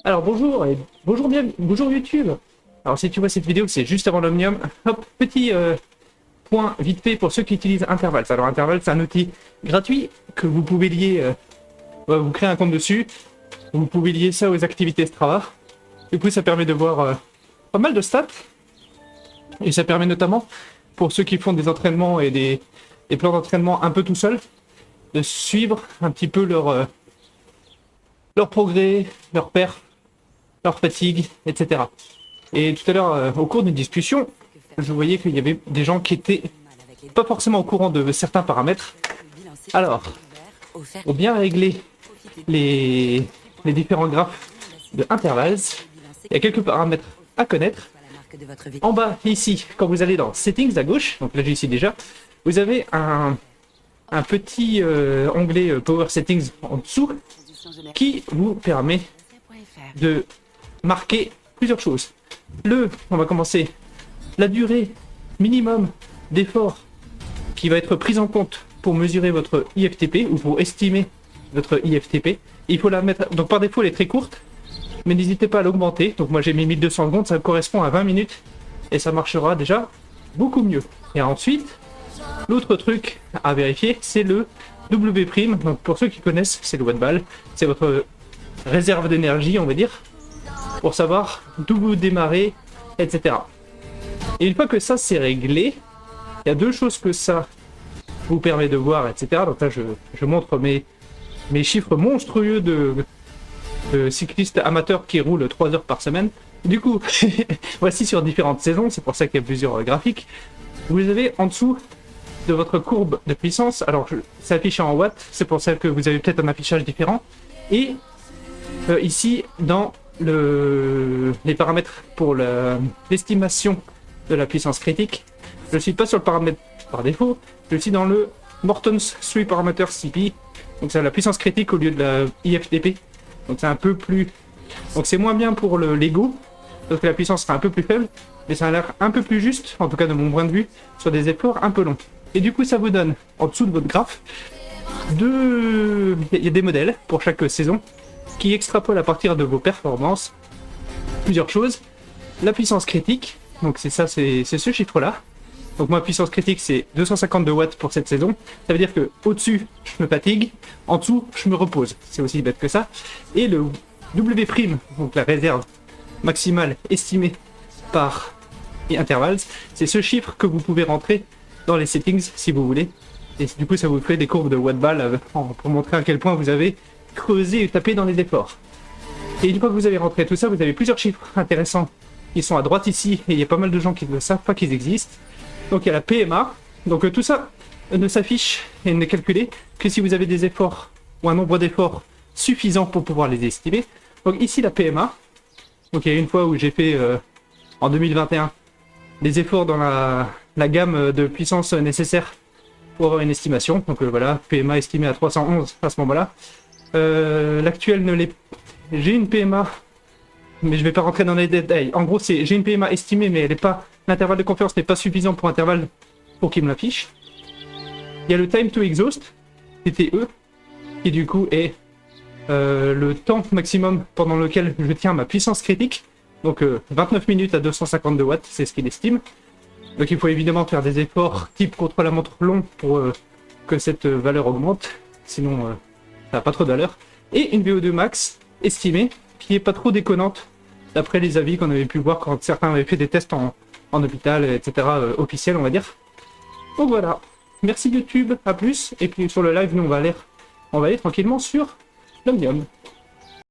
Alors bonjour et bonjour YouTube. Alors si tu vois cette vidéo, c'est juste avant l'Omnium. Hop, petit point vite fait pour ceux qui utilisent Intervals. Alors Intervals, c'est un outil gratuit que vous pouvez lier, vous créez un compte dessus, vous pouvez lier ça aux activités Strava. Du coup, ça permet de voir pas mal de stats et ça permet notamment pour ceux qui font des entraînements et des plans d'entraînement un peu tout seul, de suivre un petit peu leur progrès, leur perf, leur fatigue, etc. Et tout à l'heure, au cours d'une discussion, je voyais qu'il y avait des gens qui étaient pas forcément au courant de certains paramètres. Alors, pour bien régler les différents graphes de intervalles, il y a quelques paramètres à connaître. En bas, ici, quand vous allez dans Settings à gauche, donc là j'ai ici déjà, vous avez un petit onglet Power Settings en dessous qui vous permet de marquer plusieurs choses. On va commencer, la durée minimum d'effort qui va être prise en compte pour mesurer votre IFTP ou pour estimer votre IFTP. Il faut la mettre, donc par défaut elle est très courte, mais n'hésitez pas à l'augmenter. Donc moi j'ai mis 1200 secondes, ça correspond à 20 minutes et ça marchera déjà beaucoup mieux. Et ensuite, l'autre truc à vérifier, c'est le W'. Donc pour ceux qui connaissent, c'est le watt-ball, c'est votre réserve d'énergie, on va dire, pour savoir d'où vous démarrez, etc. Et une fois que ça c'est réglé, il y a deux choses que ça vous permet de voir, etc. Donc là je montre mes chiffres monstrueux de cyclistes amateurs qui roulent 3 heures par semaine. Du coup, voici sur différentes saisons, c'est pour ça qu'il y a plusieurs graphiques. Vous avez en dessous de votre courbe de puissance, alors c'est affiché en watts, c'est pour ça que vous avez peut-être un affichage différent. Et ici, dans les paramètres pour l'estimation de la puissance critique, je ne suis pas sur le paramètre par défaut, je suis dans le Morton's 3 Parameter CP, donc c'est la puissance critique au lieu de la IFTP, donc c'est un peu plus, donc c'est moins bien pour l'ego, parce que la puissance sera un peu plus faible, mais ça a l'air un peu plus juste, en tout cas de mon point de vue, sur des efforts un peu longs. Et du coup ça vous donne, en dessous de votre graphe, il y a des modèles pour chaque saison, qui extrapolent à partir de vos performances plusieurs choses. La puissance critique, donc c'est ça, c'est ce chiffre-là. Donc ma puissance critique c'est 252 watts pour cette saison. Ça veut dire que au-dessus je me fatigue, en dessous je me repose. C'est aussi bête que ça. Et le W', donc la réserve maximale estimée par intervalles, c'est ce chiffre que vous pouvez rentrer dans les settings si vous voulez. Et du coup ça vous fait des courbes de watt-ball pour montrer à quel point vous avez creusé et tapé dans les efforts. Et une fois que vous avez rentré tout ça, vous avez plusieurs chiffres intéressants qui sont à droite ici, et il y a pas mal de gens qui ne savent pas qu'ils existent. Donc il y a la PMA, donc tout ça ne s'affiche et n'est calculé que si vous avez des efforts ou un nombre d'efforts suffisant pour pouvoir les estimer. Donc ici la PMA, donc il y a une fois où j'ai fait en 2021 des efforts dans la gamme de puissance nécessaire pour avoir une estimation. Donc voilà, PMA estimée à 311 à ce moment-là. L'actuelle ne l'est. J'ai une PMA, mais je vais pas rentrer dans les détails. En gros, j'ai une PMA estimée, mais elle est pas. L'intervalle de confiance n'est pas suffisant pour intervalle pour qu'il me l'affiche. Il y a le time to exhaust, TTE, qui du coup est le temps maximum pendant lequel je tiens ma puissance critique. Donc 29 minutes à 252 watts, c'est ce qu'il estime. Donc il faut évidemment faire des efforts type contre-la-montre long pour que cette valeur augmente. Sinon, ça n'a pas trop de valeur. Et une VO2 max estimée, qui est pas trop déconnante, d'après les avis qu'on avait pu voir quand certains avaient fait des tests en hôpital, etc., officiel, on va dire. Donc voilà. Merci YouTube, à plus. Et puis sur le live, nous, on va aller tranquillement sur l'Omnium.